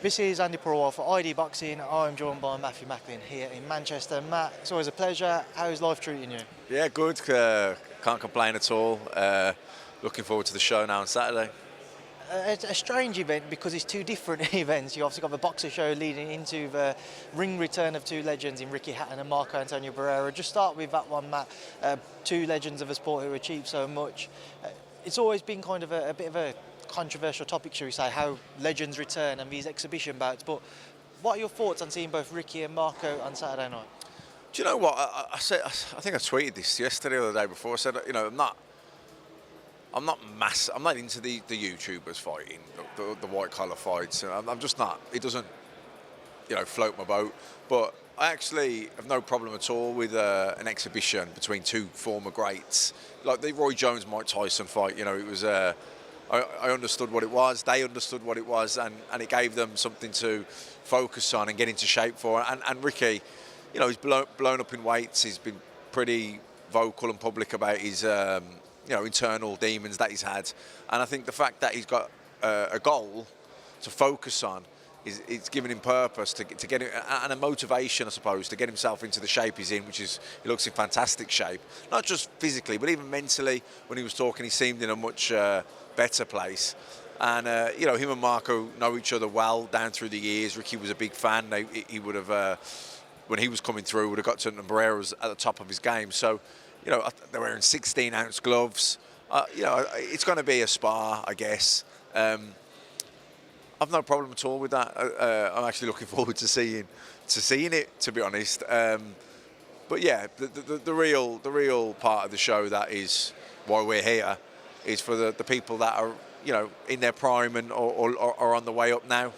This is Andi Purewal for ID Boxing. I'm joined by Matthew Macklin here in Manchester. Matt, it's always a pleasure. How's life treating you? Yeah, good. Can't complain at all. Looking forward to the show now on Saturday. It's a strange event because it's two different events. You obviously got the boxer show leading into the ring return of two legends in Ricky Hatton and Marco-Antonio-Barrera. Just start with that one, Matt. Two legends of a sport who achieved so much. It's always been kind of a bit of a controversial topic, shall we say, how legends return and these exhibition bouts. But what are your thoughts on seeing both Ricky and Marco on Saturday night? Do you know what I said? I think I tweeted this yesterday or the day before. I said, you know, I'm not into the YouTubers fighting, the white collar fights. I'm just not. It doesn't, you know, float my boat. But I actually have no problem at all with an exhibition between two former greats, like the Roy Jones-Mike Tyson fight. You know, it was. I understood what it was. They understood what it was, and it gave them something to focus on and get into shape for. And Ricky, you know, he's blown up in weights. He's been pretty vocal and public about his, you know, internal demons that he's had. And I think the fact that he's got a goal to focus on it's given him purpose to get him, and a motivation, I suppose, to get himself into the shape he's in, he looks in fantastic shape. Not just physically, but even mentally. When he was talking, he seemed in a much better place. And you know, him and Marco know each other well down through the years. Ricky was a big fan. He would have, when he was coming through, would have got to Hatton-Barrera was at the top of his game. So, you know, they're wearing 16-ounce gloves. You know, it's going to be a spar, I guess. I've no problem at all with that. I'm actually looking forward to seeing it, to be honest. But yeah, the real part of the show, that is why we're here, is for the people that are, you know, in their prime and or on the way up now.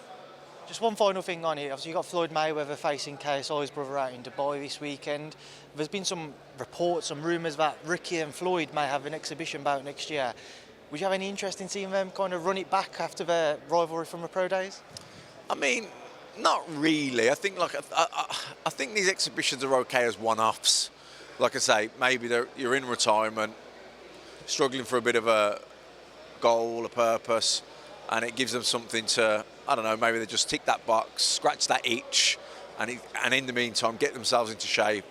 Just one final thing on it. Obviously, you got Floyd Mayweather facing KSI's brother out in Dubai this weekend. There's been some reports, some rumours that Ricky and Floyd may have an exhibition bout next year. Would you have any interest in seeing them kind of run it back after their rivalry from the pro days? I mean, not really. I think I think these exhibitions are okay as one-offs. Like I say, maybe you're in retirement, struggling for a bit of a goal, a purpose, and it gives them something to, I don't know, maybe they just tick that box, scratch that itch, and in the meantime get themselves into shape,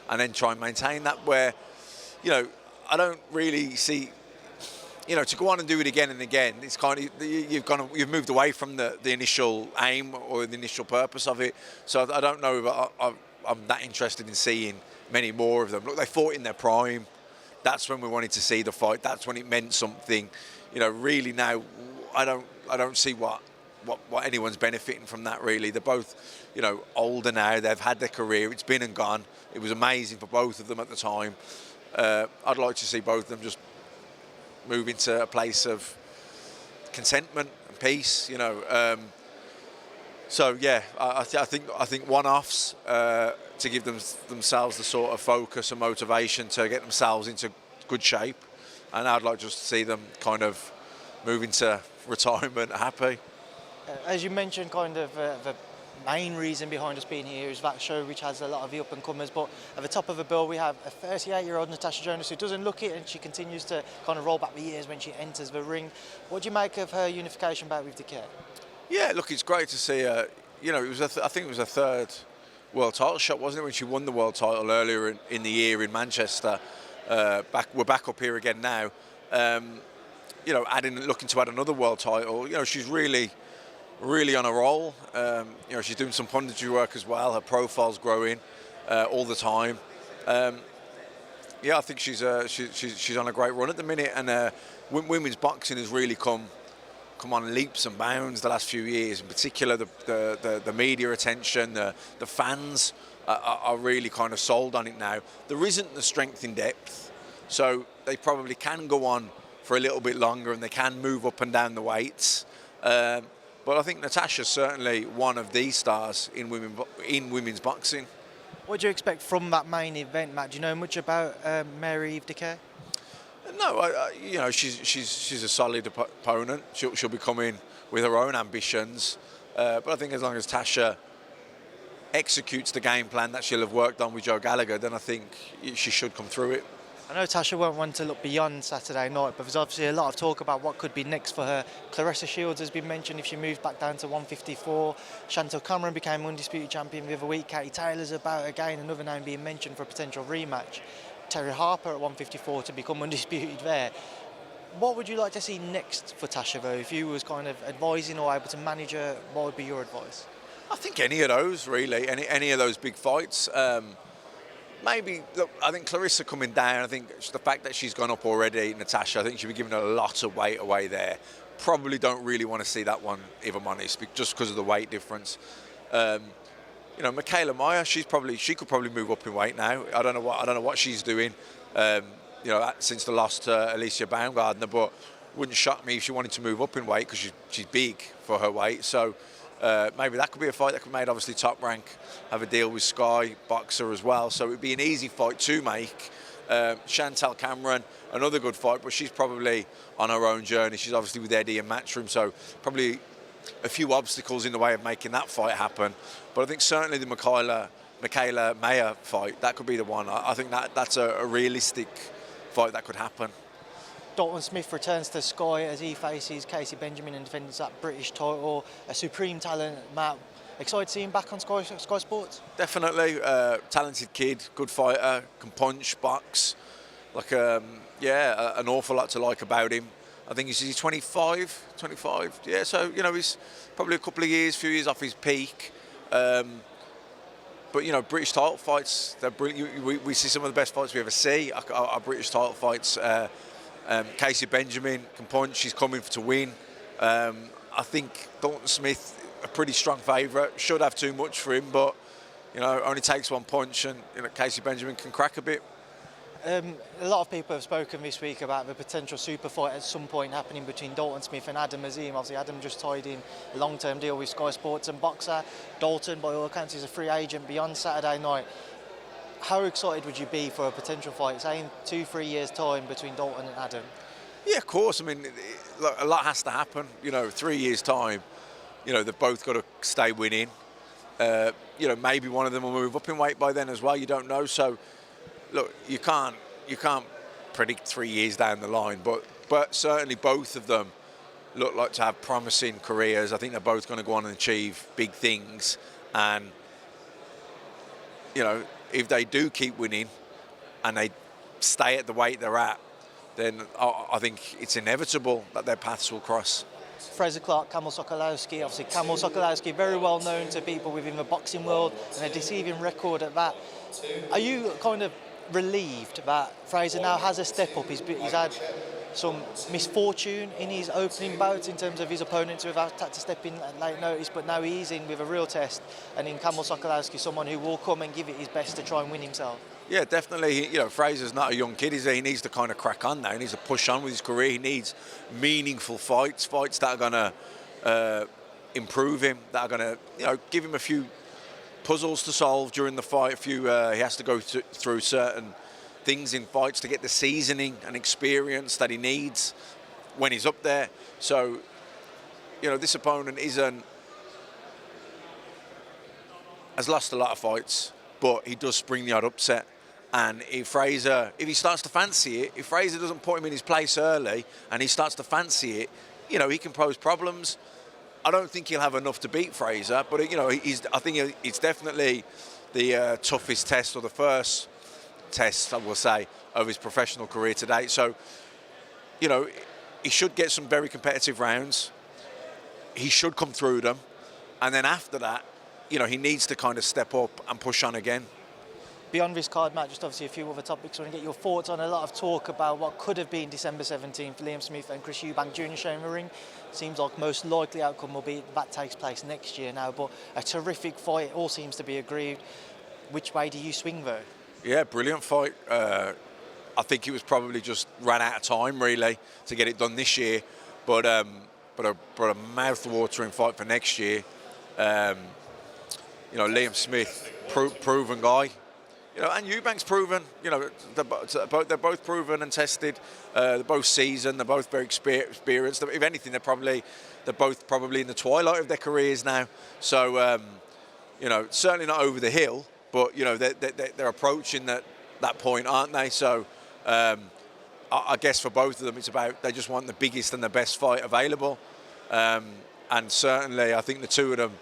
and then try and maintain that. Where, you know, I don't really see, you know, to go on and do it again and again, it's kind of, you've moved away from the initial aim or the initial purpose of it. So I don't know if I'm that interested in seeing many more of them. Look, they fought in their prime. That's when we wanted to see the fight. That's when it meant something. You know, really now, I don't see what anyone's benefiting from that, really. They're both, you know, older now. They've had their career. It's been and gone. It was amazing for both of them at the time. I'd like to see both of them just move into a place of contentment and peace, you know. So yeah, I think one-offs to give themselves the sort of focus and motivation to get themselves into good shape, and I'd like just to see them kind of move into retirement happy. As you mentioned, kind of the main reason behind us being here is that show, which has a lot of the up-and-comers. But at the top of the bill, we have a 38-year-old Natasha Jonas who doesn't look it, and she continues to kind of roll back the years when she enters the ring. What do you make of her unification bout with Dicaire? Yeah, look, it's great to see her. You know, it was I think it was her third world title shot, wasn't it, when she won the world title earlier in the year in Manchester. We're back up here again now. You know, looking to add another world title. You know, she's really on a roll. You know, she's doing some punditry work as well. Her profile's growing all the time. Yeah, I think she's on a great run at the minute, and women's boxing has really come on leaps and bounds the last few years. In particular, the media attention, the fans are really kind of sold on it now. There isn't the strength in depth, so they probably can go on for a little bit longer, and they can move up and down the weights. But I think Natasha's certainly one of the stars in women's boxing. What do you expect from that main event, Matt? Do you know much about Mary Dicaire? No, you know, she's a solid opponent. She'll be coming with her own ambitions. But I think as long as Tasha executes the game plan that she'll have worked on with Joe Gallagher, then I think she should come through it. I know Tasha won't want to look beyond Saturday night, but there's obviously a lot of talk about what could be next for her. Clarke-Sokolowski has been mentioned if she moves back down to 154. Chantel Cameron became undisputed champion the other week. Katie Taylor's about again, another name being mentioned for a potential rematch. Terry Harper at 154 to become undisputed there. What would you like to see next for Tasha, though? If you was kind of advising or able to manage her, what would be your advice? I think any of those, really, any of those big fights. Maybe, look, I think Clarissa coming down, I think the fact that she's gone up already, Natasha, I think she'll be giving a lot of weight away there. Probably don't really want to see that one, if I'm honest, just because of the weight difference. You know, Michaela Meyer, she could probably move up in weight now. I don't know what she's doing. You know, since the loss to Alicia Baumgardner, but wouldn't shock me if she wanted to move up in weight because she's big for her weight. So maybe that could be a fight that could be made. Obviously, Top Rank have a deal with Sky Boxer as well, so it would be an easy fight to make. Chantel Cameron, another good fight, but she's probably on her own journey. She's obviously with Eddie and Matchroom, so probably a few obstacles in the way of making that fight happen. But I think certainly the Michaela Mayer fight, that could be the one. I think that's a realistic fight that could happen. Dalton Smith returns to Sky as he faces Casey Benjamin and defends that British title. A supreme talent, Matt. Excited to see him back on Sky Sports? Definitely. Talented kid, good fighter, can punch, box. Like, yeah, an awful lot to like about him. I think he's 25. Yeah, so, you know, he's probably few years off his peak. But, you know, British title fights, they're brilliant. We see some of the best fights we ever see, our British title fights. Casey Benjamin can punch, she's coming to win. I think Dalton Smith, a pretty strong favourite, should have too much for him, but, you know, only takes one punch and, you know, Casey Benjamin can crack a bit. A lot of people have spoken this week about the potential super fight at some point happening between Dalton Smith and Azim. Obviously, Adam just tied in a long-term deal with Sky Sports and boxer. Dalton, by all accounts, is a free agent beyond Saturday night. How excited would you be for a potential fight, say in 2-3 years' time, between Dalton and Adam? Yeah, of course. I mean, a lot has to happen. You know, 3 years' time, you know, they've both got to stay winning. You know, maybe one of them will move up in weight by then as well. You don't know. So, look, you can't predict 3 years down the line, but certainly both of them look like to have promising careers. I think they're both going to go on and achieve big things, and you know, if they do keep winning and they stay at the weight they're at, then I think it's inevitable that their paths will cross. Fraser Clarke, Sokolowski. Obviously, Sokolowski, very well known to people within the boxing world and a deceiving record at that. Are you kind of relieved that Fraser now has a step up? He's had some misfortune in his opening bouts in terms of his opponents who have had to step in at late notice, but now he's in with a real test, and in Sokolowski, someone who will come and give it his best to try and win himself. Yeah, definitely. You know, Fraser's not a young kid, is he? He needs to kind of crack on now. He needs to push on with his career. He needs meaningful fights that are going to improve him, that are going to, you know, give him a few puzzles to solve during the fight. He has to go through certain things in fights to get the seasoning and experience that he needs when he's up there. So, you know, this opponent has lost a lot of fights, but he does spring the odd upset. And if he starts to fancy it, if Fraser doesn't put him in his place early and he starts to fancy it, you know, he can pose problems. I don't think he'll have enough to beat Fraser, but, you know, I think it's definitely the toughest test, or the first test, I will say, of his professional career to date. So, you know, he should get some very competitive rounds. He should come through them. And then after that, you know, he needs to kind of step up and push on again. Beyond this card, Matt, just obviously a few other topics. I want to get your thoughts on a lot of talk about what could have been December 17th, Liam Smith and Chris Eubank Jr. sharing the ring. Seems like most likely outcome will be that takes place next year now, but a terrific fight. It all seems to be agreed. Which way do you swing, though? Yeah, brilliant fight. I think it was probably just ran out of time, really, to get it done this year. But a mouth-watering fight for next year. You know, Liam Smith, proven guy. You know, and Eubank's proven. You know, they're both proven and tested. They're both seasoned. They're both very experienced. If anything, they're both probably in the twilight of their careers now. So, you know, certainly not over the hill, but you know they're approaching that point, aren't they? So, I guess for both of them, it's about they just want the biggest and the best fight available. And certainly, I think the two of them,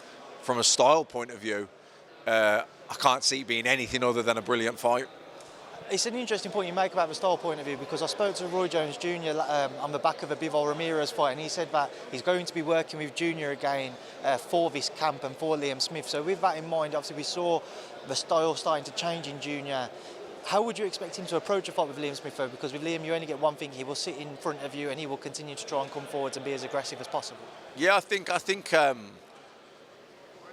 from a style point of view, I can't see it being anything other than a brilliant fight. It's an interesting point you make about the style point of view, because I spoke to Roy Jones Jr. On the back of a Bivol Ramirez fight, and he said that he's going to be working with Jr. again for this camp and for Liam Smith. So with that in mind, obviously we saw the style starting to change in Jr. How would you expect him to approach a fight with Liam Smith, though? Because with Liam, you only get one thing: he will sit in front of you and he will continue to try and come forwards and be as aggressive as possible. Yeah, I think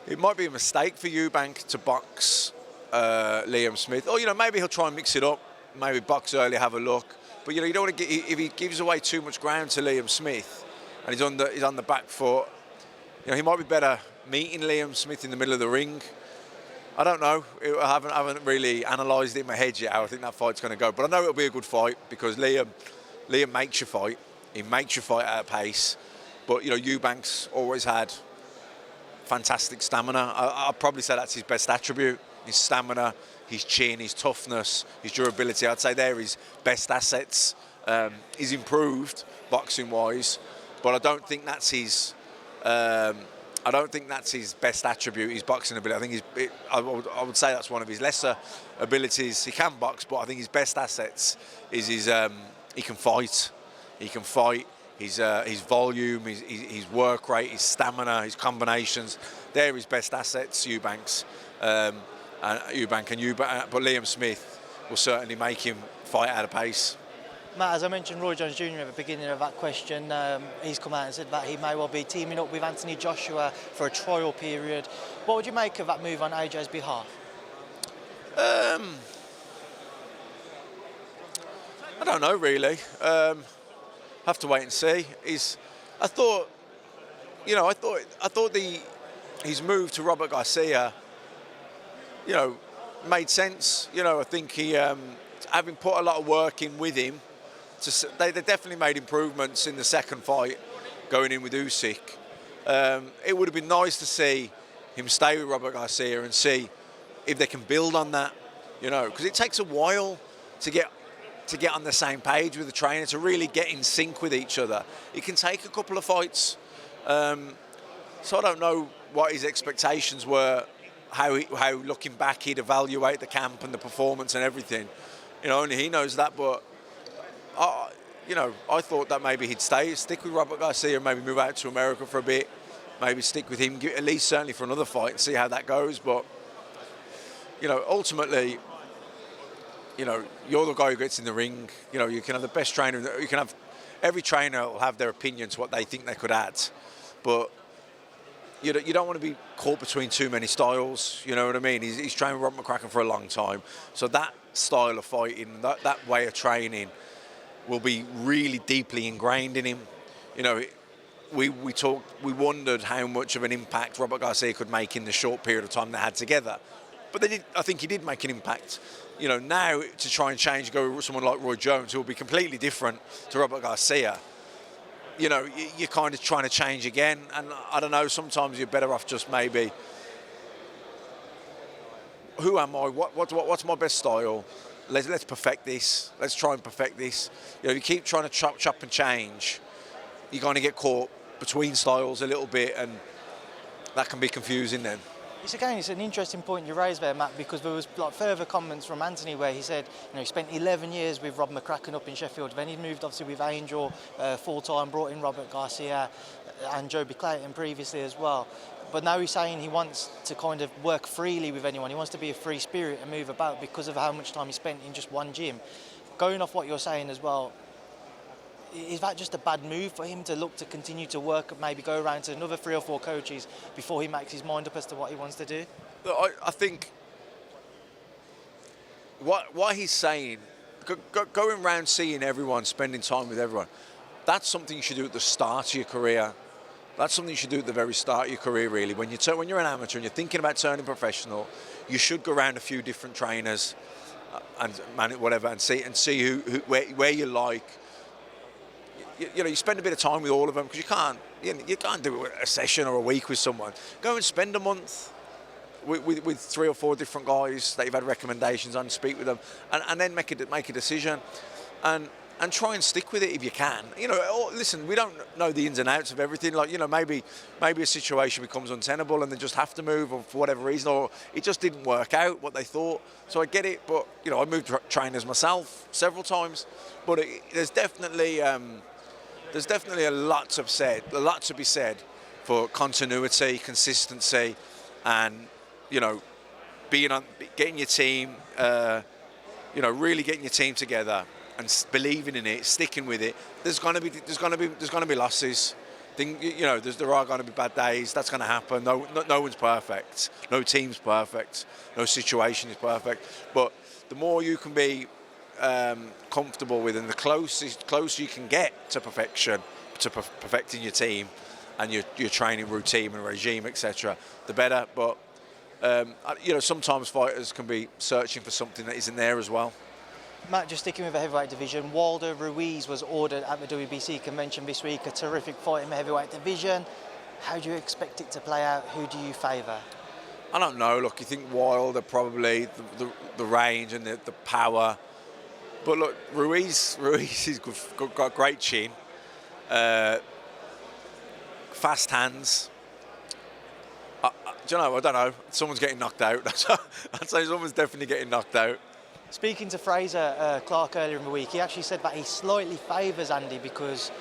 it might be a mistake for Eubank to box Liam Smith. Or, maybe he'll try and mix it up. Maybe box early, have a look. But, you don't want to get, if he gives away too much ground to Liam Smith and he's on the back foot, he might be better meeting Liam Smith in the middle of the ring. I don't know. I haven't really analysed it in my head yet how I think that fight's going to go. But I know it'll be a good fight because Liam makes you fight. He makes you fight at a pace. But, Eubank's always had fantastic stamina. I'd probably say that's his best attribute. His stamina, his chin, his toughness, his durability. I'd say they're his best assets. He's improved boxing-wise, but I don't think that's his. I don't think that's his best attribute. His boxing ability. I would say that's one of his lesser abilities. He can box, but I think his best assets is his. He can fight. He can fight. His volume, his work rate, his stamina, his combinations. They're his best assets. Eubank's. But Liam Smith will certainly make him fight at a pace. Matt, as I mentioned Roy Jones Jr. at the beginning of that question, he's come out and said that he may well be teaming up with Anthony Joshua for a trial period. What would you make of that move on AJ's behalf? I don't know really. Have to wait and see. I thought his move to Robert Garcia, made sense. I think he, having put a lot of work in with him, they definitely made improvements in the second fight, going in with Usyk. It would have been nice to see him stay with Robert Garcia and see if they can build on that, because it takes a while to get on the same page with the trainer, to really get in sync with each other. It can take a couple of fights. So I don't know what his expectations were, how looking back he'd evaluate the camp and the performance and everything. Only he knows that, but I thought that maybe he'd stick with Robert Garcia and maybe move out to America for a bit, maybe stick with him, at least certainly for another fight and see how that goes. But, ultimately, you're the guy who gets in the ring. You can have the best trainer. Every trainer will have their opinion to what they think they could add. But you don't want to be caught between too many styles. You know what I mean? He's trained with Rob McCracken for a long time. So that style of fighting, that way of training will be really deeply ingrained in him. We wondered how much of an impact Robert Garcia could make in the short period of time they had together. But I think he did make an impact. Now to try and change, go with someone like Roy Jones, who will be completely different to Robert Garcia. You're kind of trying to change again, and I don't know. Sometimes you're better off just maybe. Who am I? What's my best style? Let's perfect this. Let's try and perfect this. You keep trying to chop and change. You're going to get caught between styles a little bit, and that can be confusing then. It's an interesting point you raised there, Matt, because there was further comments from Anthony where he said, he spent 11 years with Rob McCracken up in Sheffield. Then he moved obviously with Angel full-time, brought in Robert Garcia and Joby Clayton previously as well. But now he's saying he wants to kind of work freely with anyone. He wants to be a free spirit and move about because of how much time he spent in just one gym. Going off what you're saying as well, is that just a bad move for him to look to continue to work, maybe go around to another 3 or 4 coaches before he makes his mind up as to what he wants to do? I think what he's saying, going around seeing everyone, spending time with everyone, that's something you should do at the start of your career. That's something you should do at the very start of your career, really. When you're an amateur and you're thinking about turning professional, you should go around a few different trainers and whatever, and see where you like. You spend a bit of time with all of them, because you can't do a session or a week with someone. Go and spend a month with 3 or 4 different guys that you've had recommendations on, speak with them, and then make a decision. and try and stick with it if you can. You know, listen, we don't know the ins and outs of everything. Like, you know, maybe a situation becomes untenable and they just have to move, or for whatever reason, or it just didn't work out what they thought. So I get it, but you know, I moved trainers myself several times. But there's definitely a lot to be said for continuity, consistency, and you know, getting your team, you know, really getting your team together and believing in it, sticking with it. There's going to be losses. You know, there are going to be bad days. That's going to happen. No one's perfect. No team's perfect. No situation is perfect. But the more you can be comfortable with, and the closer you can get to perfection, to perfecting your team and your training routine and regime, etc., the better. But you know, sometimes fighters can be searching for something that isn't there as well. Matt, just sticking with the heavyweight division, Wilder-Ruiz was ordered at the WBC convention this week, a terrific fight in the heavyweight division. How do you expect it to play out? Who do you favour? I don't know. Look, you think Wilder probably the range and the power, but look, Ruiz has got a great chin, fast hands. Do you know? I don't know. Someone's getting knocked out. I'd say someone's definitely getting knocked out. Speaking to Fraser Clarke earlier in the week, he actually said that he slightly favours Andi because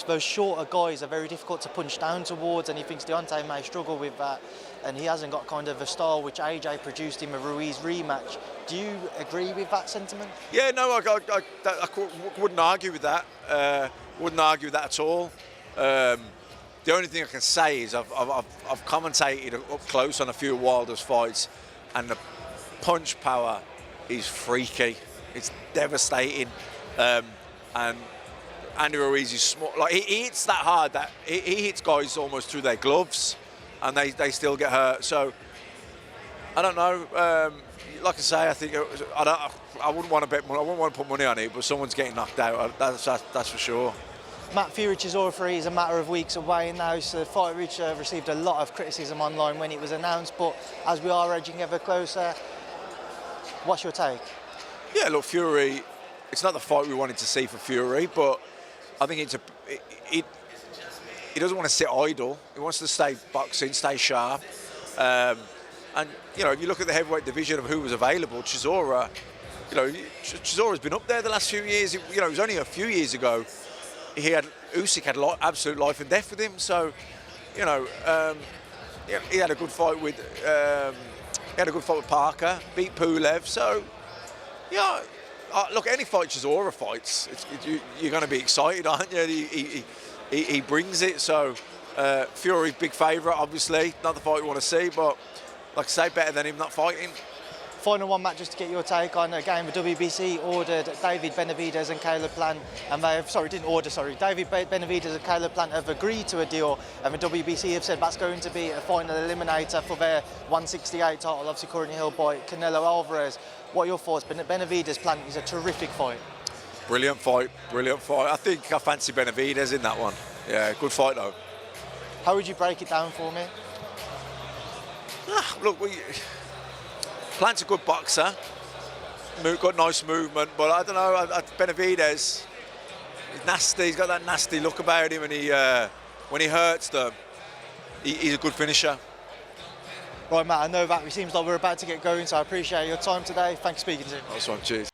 those shorter guys are very difficult to punch down towards, and he thinks Deontay may struggle with that, and he hasn't got kind of a style which AJ produced in the Ruiz rematch. Do you agree with that sentiment? Yeah, no, I wouldn't argue with that. Wouldn't argue with that at all. The only thing I can say is I've commentated up close on a few of Wilder's fights, and the punch power is freaky. It's devastating, and Andi Ruiz is small. Like he hits that hard that he hits guys almost through their gloves, and they still get hurt. So I don't know. Like I say, I think I wouldn't want to bet. I wouldn't want to put money on it, but someone's getting knocked out. That's for sure. Matt, Fury-Chisora 3 is a matter of weeks away now, so the fight which received a lot of criticism online when it was announced. But as we are edging ever closer, what's your take? Yeah, look, Fury, it's not the fight we wanted to see for Fury, but I think he doesn't want to sit idle. He wants to stay boxing, stay sharp. And, you know, if you look at the heavyweight division of who was available, Chisora, you know, Chisora's been up there the last few years. You know, it was only a few years ago Usyk had absolute life and death with him. So, you know, he had a good fight with Parker, beat Pulev. So, yeah, look, any fight Chisora fights, you're going to be excited, aren't you? He brings it. So, Fury, big favourite, obviously. Not the fight we want to see, but like I say, better than him not fighting. Final one, Matt, just to get your take on, again, the WBC ordered David Benavidez and Caleb Plant, and David Benavidez and Caleb Plant have agreed to a deal, and the WBC have said that's going to be a final eliminator for their 168 title, obviously currently held by Canelo Alvarez. What are your thoughts? Benavidez Plant is a terrific fight. Brilliant fight. I think I fancy Benavidez in that one. Yeah, good fight though. How would you break it down for me? Look, Plant's a good boxer, got nice movement, but I don't know, Benavidez, he's nasty, he's got that nasty look about him, and when he hurts them, he's a good finisher. Right, Matt, I know that it seems like we're about to get going, so I appreciate your time today. Thanks for speaking to me. Nice one, cheers.